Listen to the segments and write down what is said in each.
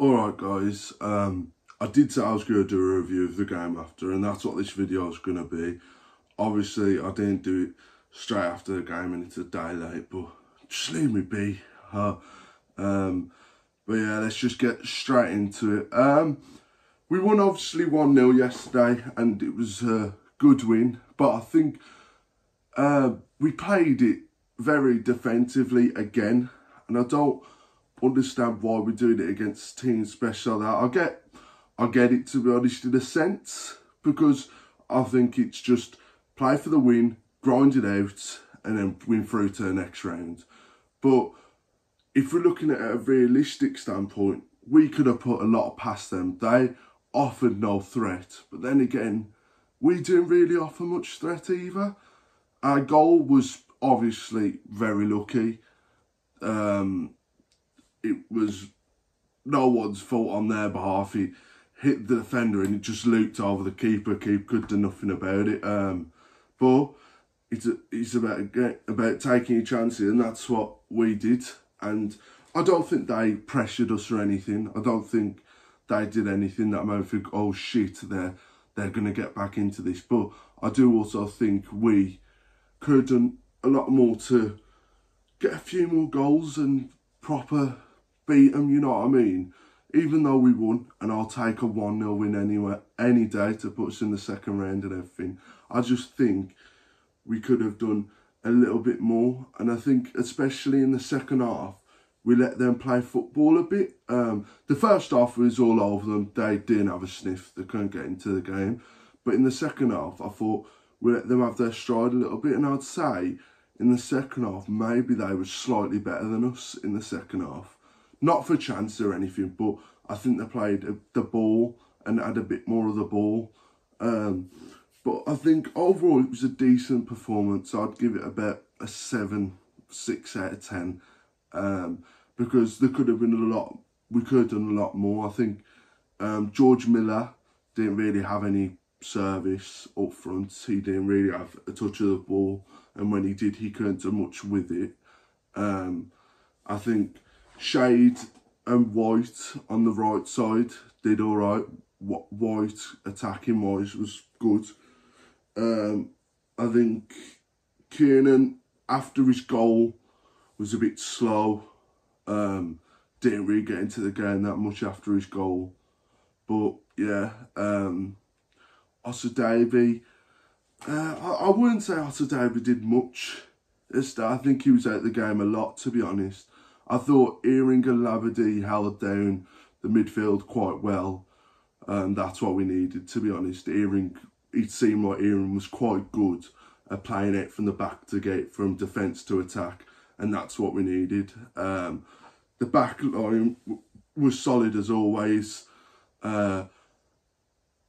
Alright guys, I did say I was going to do a review of the game after, and that's what this video is going to be. Obviously I didn't do it straight after the game and it's a day late, but just leave me be. But yeah, let's just get straight into it. We won obviously 1-0 yesterday and it was a good win, but I think we played it very defensively again, and I don't understand why we're doing it against teams special like that. I get it, to be honest, in a sense, because I think it's just play for the win, grind it out, and then win through to the next round. But if we're looking at a realistic standpoint, we could have put a lot past them. They offered no threat, but then again, we didn't really offer much threat either. Our goal was obviously very lucky. It was no one's fault on their behalf. He hit the defender and it just looped over the keeper. Keeper could do nothing about it. But it's about taking your chances, and that's what we did. And I don't think they pressured us or anything. I don't think they did anything that made me think, oh shit, they're going to get back into this. But I do also think we could have done a lot more to get a few more goals and proper beat them, you know what I mean? Even though we won, and I'll take a 1-0 win anyway, any day to put us in the second round and everything. I just think we could have done a little bit more, and I think especially in the second half, we let them play football a bit. The first half was all over them. They didn't have a sniff. They couldn't get into the game. But in the second half, I thought we let them have their stride a little bit, and I'd say in the second half, maybe they were slightly better than us in the second half. Not for chance or anything, but I think they played the ball and had a bit more of the ball. But I think overall it was a decent performance. I'd give it about a 7, 6 out of 10. Because there could have been a lot, we could have done a lot more. I think George Miller didn't really have any service up front. He didn't really have a touch of the ball, and when he did, he couldn't do much with it. I think Shade and White on the right side did all right. White, attacking wise, was good. I think Kiernan, after his goal, was a bit slow. Didn't really get into the game that much after his goal. But yeah, Osadebe, I wouldn't say Osadebe did much. I think he was out of the game a lot, to be honest. I thought Earing and Labadie held down the midfield quite well. That's what we needed, to be honest. It seemed like Earing was quite good at playing it from the back to get from defence to attack, and that's what we needed. The back line was solid as always, and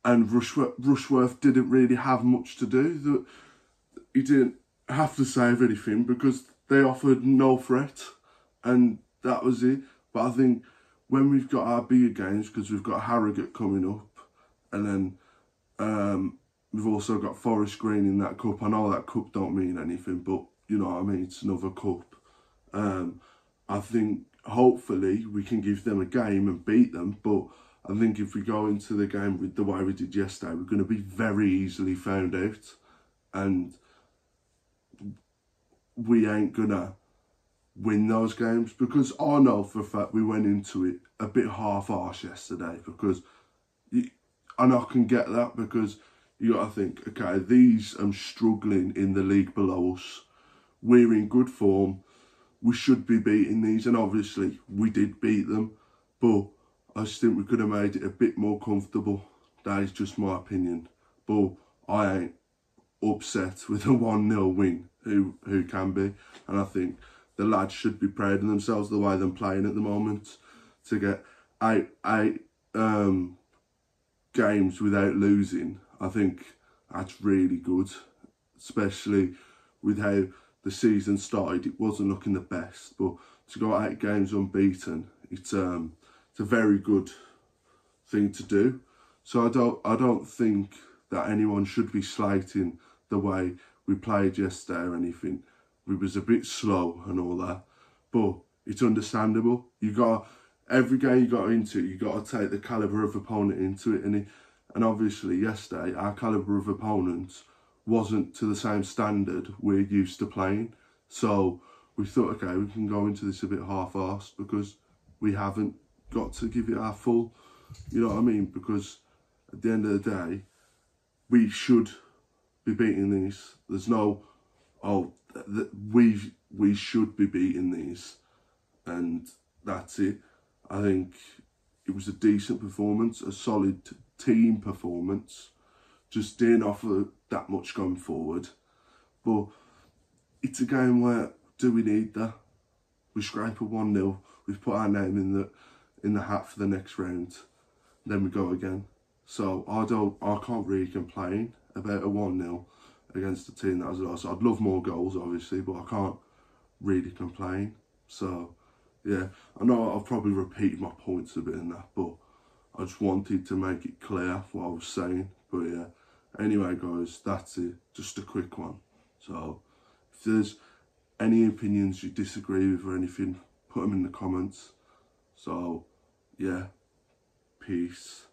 Rushworth didn't really have much to do. He didn't have to save anything because they offered no threat, and that was it. But I think when we've got our bigger games, because we've got Harrogate coming up, and then we've also got Forest Green in that cup. I know that cup don't mean anything, but you know what I mean, it's another cup. I think hopefully we can give them a game and beat them, but I think if we go into the game with the way we did yesterday, we're going to be very easily found out, and we ain't going to win those games, because I know for a fact we went into it a bit half-arse yesterday, because, and I can get that, because you got to think, okay, these are struggling in the league below us. We're in good form. We should be beating these, and obviously we did beat them, but I just think we could have made it a bit more comfortable. That is just my opinion. But I ain't upset with a 1-0 win. Who can be? And I think the lads should be proud of themselves the way they're playing at the moment. To get eight games without losing, I think that's really good. Especially with how the season started, it wasn't looking the best. But to go 8 games unbeaten, it's a very good thing to do. So I don't think that anyone should be slating the way we played yesterday or anything. We was a bit slow and all that, but it's understandable. You got every game you got into, you got to take the calibre of opponent into it. And obviously yesterday, our calibre of opponents wasn't to the same standard we're used to playing. So we thought, okay, we can go into this a bit half-arsed because we haven't got to give it our full, you know what I mean? Because at the end of the day, we should be beating these. There's no, we should be beating these. And that's it. I think it was a decent performance, a solid team performance. Just didn't offer that much going forward. But it's a game where, do we need that? We scrape a 1-0. We've put our name in the hat for the next round. Then we go again. So I can't really complain about a 1-0 against a team that has lost. I'd love more goals, obviously, but I can't really complain. So yeah, I know I've probably repeated my points a bit in that, but I just wanted to make it clear what I was saying. But yeah, anyway guys, that's it. Just a quick one. So if there's any opinions you disagree with or anything, put them in the comments. So yeah, peace.